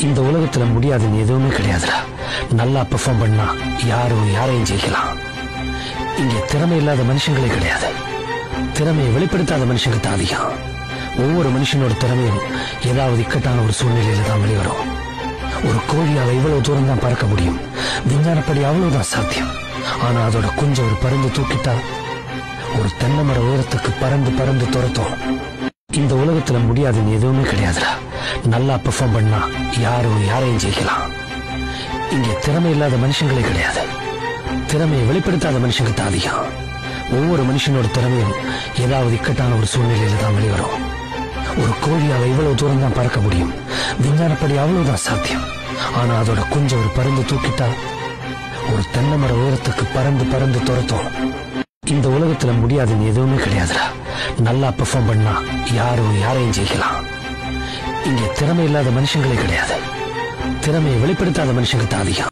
இந்த உலகத்துல முடியாதுன்னு எதுவுமே கிடையாதுடா. நல்லா பெர்ஃபார்ம் பண்ணா யாரையும் ஜெயிக்கலாம். இங்க திறமை இல்லாத மனுஷங்களே கிடையாது. திறமையை வெளிப்படுத்தாத மனுஷங்க தான் அதிகம். ஒவ்வொரு மனுஷனோட திறமையும் ஏதாவது இக்கட்டான ஒரு சூழ்நிலையில தான் வெளிவரும். ஒரு கோழியால இவ்வளவு தூரம் தான் பறக்க முடியும். விஞ்ஞானப்படி அவ்வளவுதான் சாத்தியம். ஆனா அதோட கொஞ்சம் ஒரு பருந்து தூக்கிட்டா ஒரு தென்னை மர உயரத்துக்கு பறந்து பறந்து துரத்தும். இந்த உலகத்துல முடியாதுன்னு எதுவுமே கிடையாதுடா. நல்லா பெர்ஃபார்ம் பண்ணா யாரையும் ஜெயிக்கலாம். இங்க திறமை இல்லாத மனுஷங்களே கிடையாது. திறமையை வெளிப்படுத்தாத மனுஷங்க தான் அதிகம். ஒவ்வொரு மனுஷனோட திறமையும் ஏதாவது இக்கட்டான ஒரு சூழ்நிலையில தான் வெளிவரும். ஒரு கோழியால இவ்வளவு தூரம் தான் பறக்க முடியும். விஞ்ஞானப்படி அவ்வளவுதான் சாத்தியம். ஆனா அதோட கொஞ்சம் ஒரு பருந்து தூக்கிட்டா ஒரு தென்னை மர உயரத்துக்கு பறந்து பறந்து துரத்தும். இந்த உலகத்துல முடியாதுன்னு எதுவுமே கிடையாதுடா. நல்லா பெர்ஃபார்ம் பண்ணா யாரையும் ஜெயிக்கலாம். இங்க திறமை இல்லாத மனுஷங்களே கிடையாது. திறமையை வெளிப்படுத்தாத மனுஷங்க தான் அதிகம்.